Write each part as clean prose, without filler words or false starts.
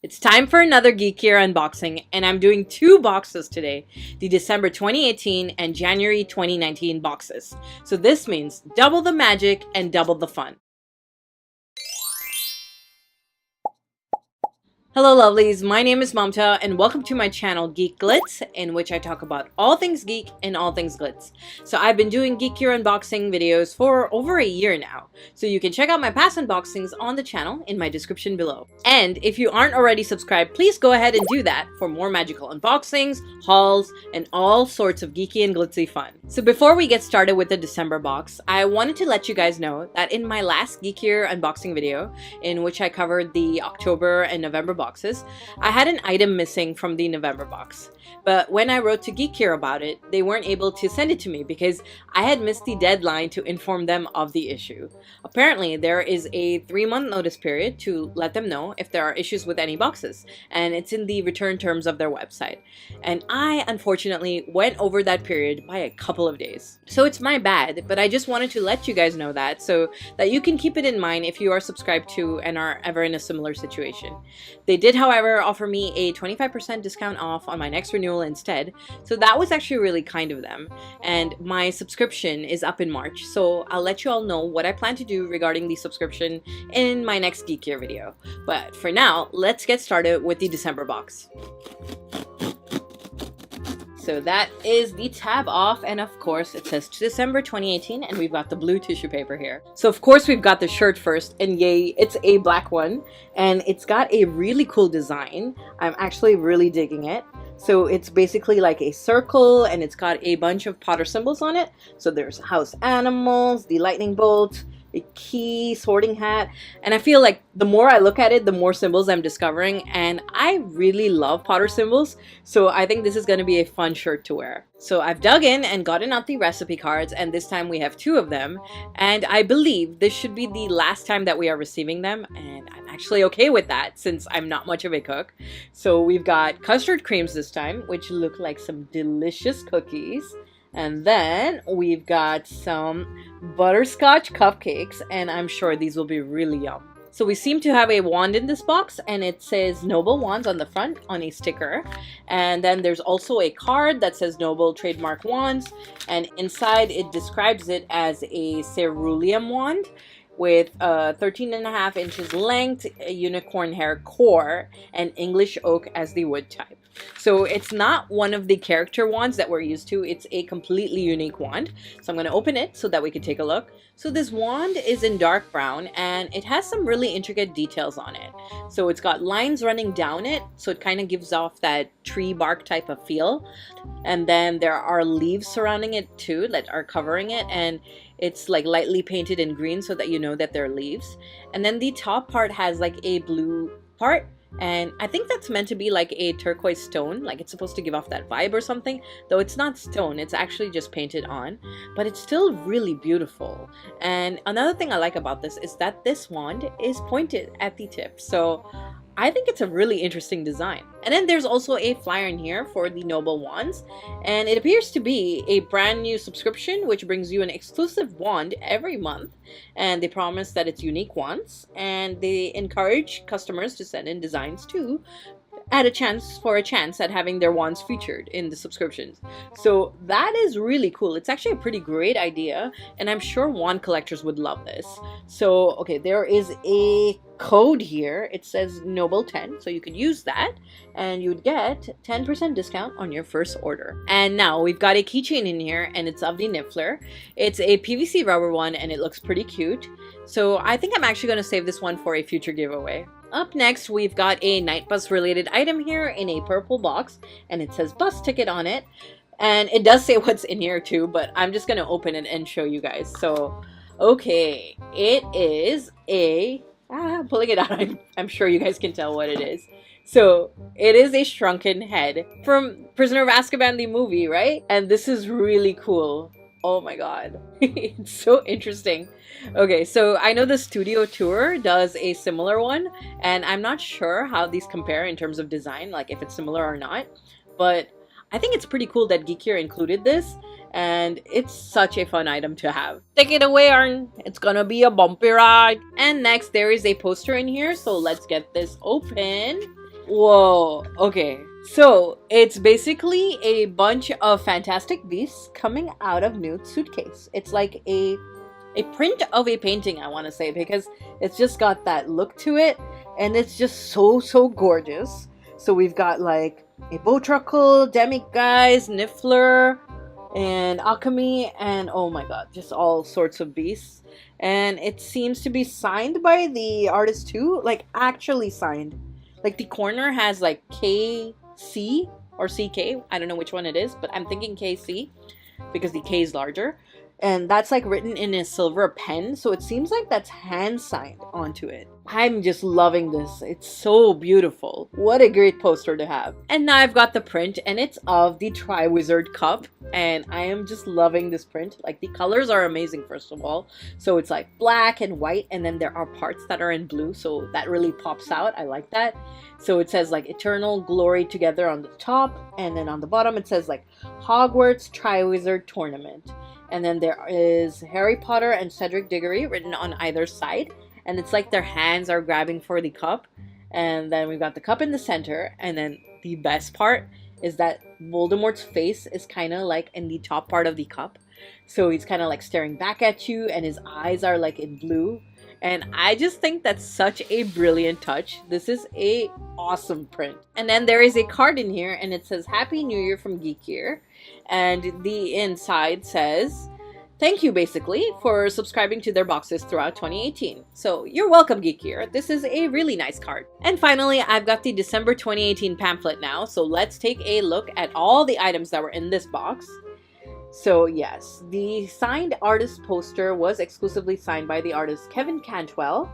It's time for another GeekGear unboxing, and I'm doing two boxes today, the December 2018 and January 2019 boxes. So this means double the magic and double the fun. Hello lovelies, my name is Mamta and welcome to my channel GeekGlitz, in which I talk about all things geek and all things glitz. So I've been doing GeekGear unboxing videos for over a year now, so you can check out my past unboxings on the channel in my description below. And if you aren't already subscribed, please go ahead and do that for more magical unboxings, hauls, and all sorts of geeky and glitzy fun. So before we get started with the December box, I wanted to let you guys know that in my last GeekGear unboxing video, in which I covered the October and November boxes, I had an item missing from the November box. But when I wrote to GeekGear about it, they weren't able to send it to me because I had missed the deadline to inform them of the issue. Apparently, there is a 3-month notice period to let them know if there are issues with any boxes, and it's in the return terms of their website. And I, unfortunately, went over that period by a couple of days. So it's my bad, but I just wanted to let you guys know that so that you can keep it in mind if you are subscribed to and are ever in a similar situation. They did, however, offer me a 25% discount off on my next renewal instead, so that was actually really kind of them. And my subscription is up in March, so I'll let you all know what I plan to do regarding the subscription in my next GeekGear video. But for now, let's get started with the December box. So that is the tab off, and of course it says December 2018, and we've got the blue tissue paper here. So of course we've got the shirt first, and yay, it's a black one, and it's got a really cool design. I'm actually really digging it. So it's basically like a circle, and it's got a bunch of Potter symbols on it. So there's house animals, the lightning bolt, a key, sorting hat, and I feel like the more I look at it, the more symbols I'm discovering, and I really love Potter symbols, so I think this is going to be a fun shirt to wear. So I've dug in and gotten out the recipe cards, and this time we have 2 of them, and I believe this should be the last time that we are receiving them, and I'm actually okay with that since I'm not much of a cook. So we've got custard creams this time, which look like some delicious cookies. And then we've got some butterscotch cupcakes, and I'm sure these will be really yum. So we seem to have a wand in this box, and it says Noble Wands on the front on a sticker. And then there's also a card that says Noble Trademark Wands, and inside it describes it as a cerulean wand with 13.5 inches length, a unicorn hair core, and English oak as the wood type. So it's not one of the character wands that we're used to, it's a completely unique wand. So I'm going to open it so that we can take a look. So this wand is in dark brown, and it has some really intricate details on it. So it's got lines running down it, so it kind of gives off that tree bark type of feel. And then there are leaves surrounding it too that are covering it, and it's like lightly painted in green so that you know that they're leaves. And then the top part has like a blue part, and I think that's meant to be like a turquoise stone, like it's supposed to give off that vibe or something, though it's not stone, it's actually just painted on, but it's still really beautiful. And another thing I like about this is that this wand is pointed at the tip, so I think it's a really interesting design. And then there's also a flyer in here for the Noble Wands, and it appears to be a brand new subscription which brings you an exclusive wand every month, and they promise that it's unique wands, and they encourage customers to send in designs too at a chance at having their wands featured in the subscriptions. So that is really cool. It's actually a pretty great idea, and I'm sure wand collectors would love this. So okay, there is a code here. It says Noble 10, so you could use that and you'd get 10% discount on your first order. And now we've got a keychain in here, and it's of the Niffler. It's a PVC rubber one, and it looks pretty cute. So I think I'm actually going to save this one for a future giveaway. Up next, we've got a night bus related item here in a purple box, and it says bus ticket on it. And it does say what's in here too, but I'm just going to open it and show you guys. So, okay, it is a, pulling it out, I'm sure you guys can tell what it is. So, it is a shrunken head from Prisoner of Azkaban, the movie, right? And this is really cool. Oh my god, it's so interesting. Okay, so I know the Studio Tour does a similar one, and I'm not sure how these compare in terms of design, like if it's similar or not, but I think it's pretty cool that GeekGear included this, and it's such a fun item to have. Take it away, Arn. It's gonna be a bumpy ride. And next, there is a poster in here, so let's get this open. Whoa, okay. So it's basically a bunch of fantastic beasts coming out of Newt's suitcase. It's like a print of a painting, I want to say, because it's just got that look to it, and it's just so gorgeous. So we've got like a Botruckle, Demiguise, Niffler, and Alchemy, and oh my god, just all sorts of beasts. And it seems to be signed by the artist too, like actually signed. Like the corner has like KC or CK, I don't know which one it is, but I'm thinking KC because the K is larger. And that's like written in a silver pen, so it seems like that's hand signed onto it. I'm just loving this. It's so beautiful. What a great poster to have. And now I've got the print, and it's of the Triwizard Cup, and I am just loving this print. Like the colors are amazing, first of all. So it's like black and white, and then there are parts that are in blue, so that really pops out. I like that. So it says like Eternal Glory Together on the top, and then on the bottom it says like Hogwarts Triwizard Tournament. And then there is Harry Potter and Cedric Diggory written on either side. And it's like their hands are grabbing for the cup. And then we've got the cup in the center. And then the best part is that Voldemort's face is kind of like in the top part of the cup. So he's kind of like staring back at you, and his eyes are like in blue. And I just think that's such a brilliant touch. This is a awesome print. And then there is a card in here, and it says Happy New Year from GeekGear. And the inside says, thank you basically for subscribing to their boxes throughout 2018. So you're welcome, GeekGear. This is a really nice card. And finally, I've got the December 2018 pamphlet now. So let's take a look at all the items that were in this box. So yes, the signed artist poster was exclusively signed by the artist Kevin Cantwell.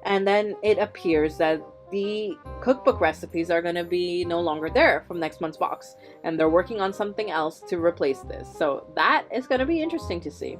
And then it appears that the cookbook recipes are going to be no longer there from next month's box. And they're working on something else to replace this. So that is going to be interesting to see.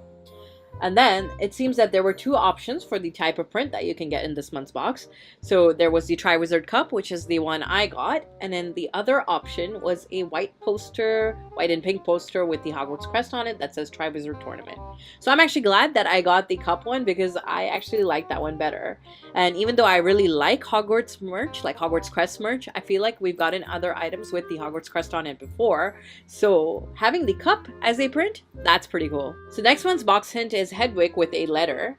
And then it seems that there were two options for the type of print that you can get in this month's box. So there was the Triwizard Cup, which is the one I got. And then the other option was a white poster, white and pink poster with the Hogwarts crest on it that says Triwizard Tournament. So I'm actually glad that I got the cup one because I actually like that one better. And even though I really like Hogwarts merch, like Hogwarts crest merch, I feel like we've gotten other items with the Hogwarts crest on it before. So having the cup as a print, that's pretty cool. So next month's box hint is Hedwig with a letter.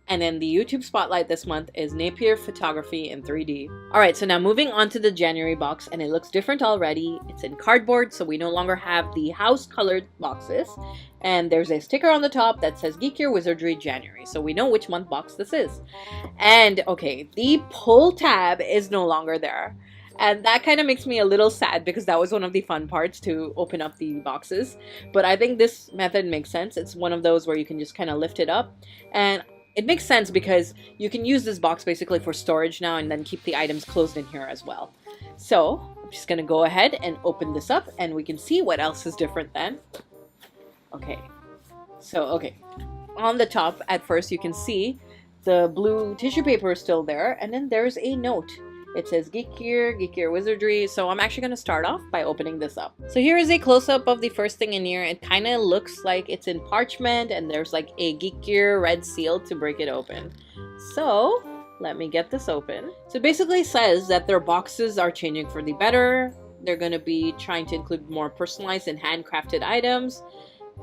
And then the YouTube spotlight this month is Napier Photography in 3D. Alright, so now moving on to the January box, and it looks different already. It's in cardboard, so we no longer have the house colored boxes. And there's a sticker on the top that says GeekGear Wizardry January, so we know which month box this is. And okay, the pull tab is no longer there. And that kind of makes me a little sad because that was one of the fun parts, to open up the boxes. But I think this method makes sense. It's one of those where you can just kind of lift it up. And it makes sense because you can use this box basically for storage now and then keep the items closed in here as well. So I'm just going to go ahead and open this up and we can see what else is different then. Okay. So, okay. On the top, at first, you can see the blue tissue paper is still there. And then there's a note. It says GeekGear Wizardry. So I'm actually going to start off by opening this up. So here is a close-up of the first thing in here. It kind of looks like it's in parchment and there's like a GeekGear red seal to break it open. So let me get this open. So it basically says that their boxes are changing for the better. They're going to be trying to include more personalized and handcrafted items.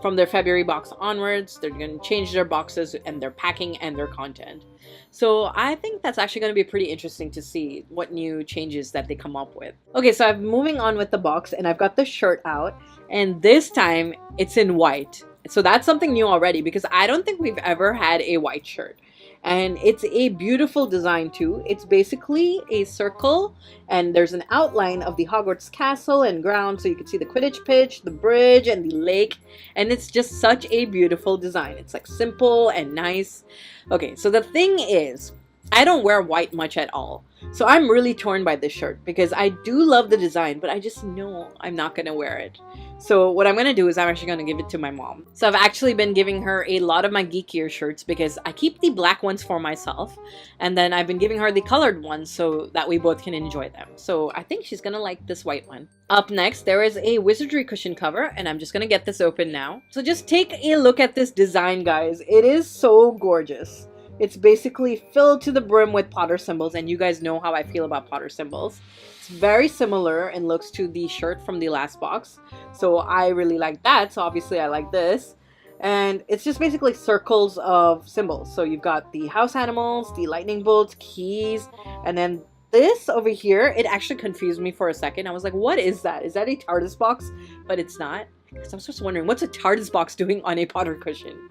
From their February box onwards, they're going to change their boxes and their packing and their content. So I think that's actually going to be pretty interesting to see what new changes that they come up with. Okay, so I'm moving on with the box and I've got the shirt out. And this time it's in white. So that's something new already because I don't think we've ever had a white shirt. And it's a beautiful design too. It's basically a circle and there's an outline of the Hogwarts castle and ground, so you can see the Quidditch pitch, the bridge, and the lake. And it's just such a beautiful design. It's like simple and nice. Okay, so the thing is, I don't wear white much at all. So I'm really torn by this shirt because I do love the design, but I just know I'm not going to wear it. So what I'm going to do is I'm actually going to give it to my mom. So I've actually been giving her a lot of my GeekGear shirts because I keep the black ones for myself. And then I've been giving her the colored ones so that we both can enjoy them. So I think she's going to like this white one. Up next, there is a Wizardry cushion cover and I'm just going to get this open now. So just take a look at this design, guys. It is so gorgeous. It's basically filled to the brim with Potter symbols, and you guys know how I feel about Potter symbols. It's very similar in looks to the shirt from the last box. So I really like that. So obviously I like this. And it's just basically circles of symbols. So you've got the house animals, the lightning bolts, keys, and then this over here, it actually confused me for a second. I was like, what is that? Is that a TARDIS box? But it's not. Because I was just wondering, what's a TARDIS box doing on a Potter cushion?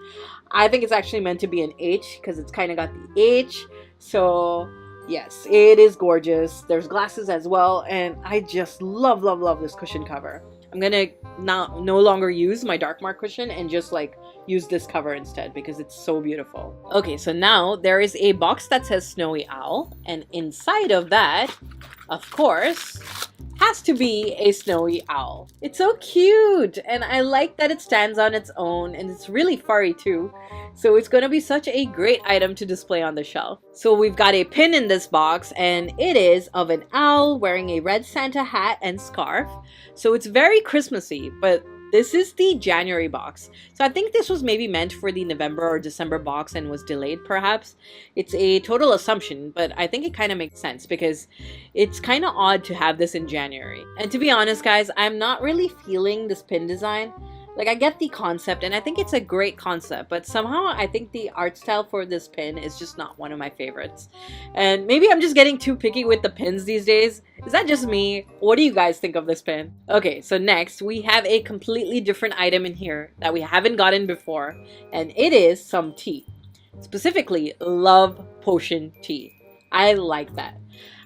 I think it's actually meant to be an H because it's kind of got the H. So yes, it is gorgeous. There's glasses as well. And I just love, love, love this cushion cover. I'm gonna no longer use my dark mark cushion and just like use this cover instead because it's so beautiful. Okay, so now there is a box that says Snowy Owl, and inside of that, of course, has to be a snowy owl. It's so cute, and I like that it stands on its own, and it's really furry too. So it's going to be such a great item to display on the shelf. So we've got a pin in this box, and it is of an owl wearing a red Santa hat and scarf. So it's very Christmassy, but this is the January box. So I think this was maybe meant for the November or December box and was delayed perhaps. It's a total assumption, but I think it kind of makes sense because it's kind of odd to have this in January. And to be honest guys, I'm not really feeling this pin design. Like, I get the concept and I think it's a great concept, but somehow I think the art style for this pin is just not one of my favorites. And maybe I'm just getting too picky with the pins these days. Is that just me? What do you guys think of this pin? Okay, so next we have a completely different item in here that we haven't gotten before, and it is some tea. Specifically, love potion tea. I like that.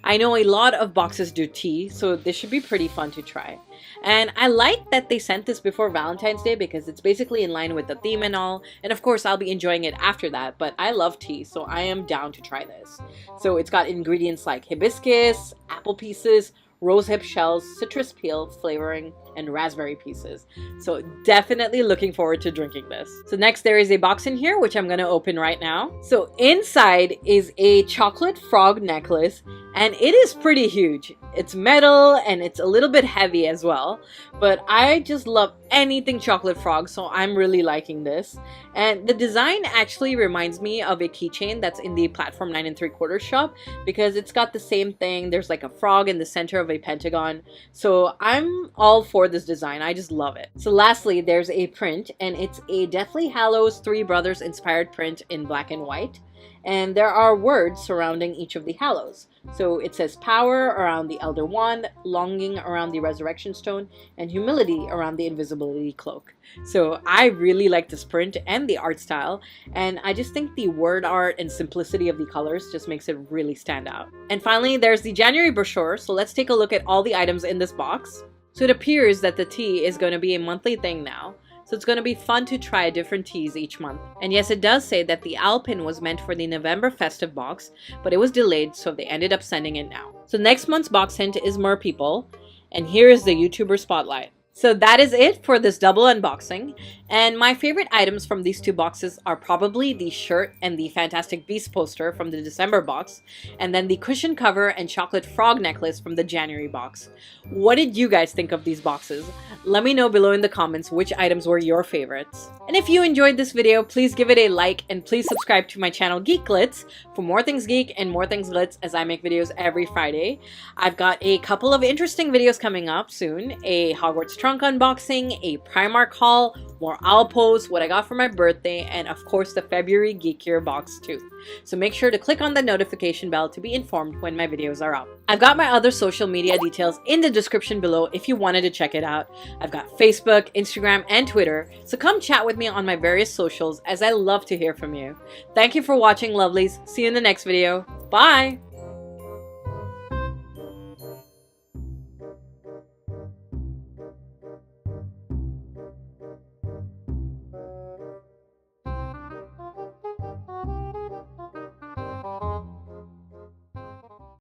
I know a lot of boxes do tea, so this should be pretty fun to try. And I like that they sent this before Valentine's Day because it's basically in line with the theme and all. And of course, I'll be enjoying it after that, but I love tea, so I am down to try this. So it's got ingredients like hibiscus, apple pieces, rosehip shells, citrus peel, flavoring, and raspberry pieces. So definitely looking forward to drinking this. So next there is a box in here, which I'm gonna open right now. So inside is a chocolate frog necklace, and it is pretty huge. It's metal and it's a little bit heavy as well, but I just love anything chocolate frog, so I'm really liking this. And the design actually reminds me of a keychain that's in the platform 9 3/4 shop because it's got the same thing. There's like a frog in the center of a pentagon. So I'm all for this design. I just love it. So lastly, there's a print, and it's a Deathly Hallows Three Brothers inspired print in black and white. And there are words surrounding each of the Hallows. So it says power around the Elder Wand, longing around the Resurrection Stone, and humility around the Invisibility Cloak. So I really like this print and the art style, and I just think the word art and simplicity of the colors just makes it really stand out. And finally, there's the January brochure, so let's take a look at all the items in this box. So it appears that the tea is going to be a monthly thing now. So it's going to be fun to try different teas each month. And yes, it does say that the owl pin was meant for the November festive box, but it was delayed, so they ended up sending it now. So next month's box hint is Mer People, and here is the YouTuber spotlight. So that is it for this double unboxing, and my favorite items from these two boxes are probably the shirt and the Fantastic Beasts poster from the December box, and then the cushion cover and chocolate frog necklace from the January box. What did you guys think of these boxes? Let me know below in the comments which items were your favorites. And if you enjoyed this video, please give it a like and please subscribe to my channel GeekGlitz for more things geek and more things glitz as I make videos every Friday. I've got a couple of interesting videos coming up soon, a Hogwarts trunk unboxing, a Primark haul, more owl pose, what I got for my birthday, and of course the February GeekGear box too. So make sure to click on the notification bell to be informed when my videos are up. I've got my other social media details in the description below if you wanted to check it out. I've got Facebook, Instagram, and Twitter, so come chat with me on my various socials as I love to hear from you. Thank you for watching, lovelies. See you in the next video. Bye!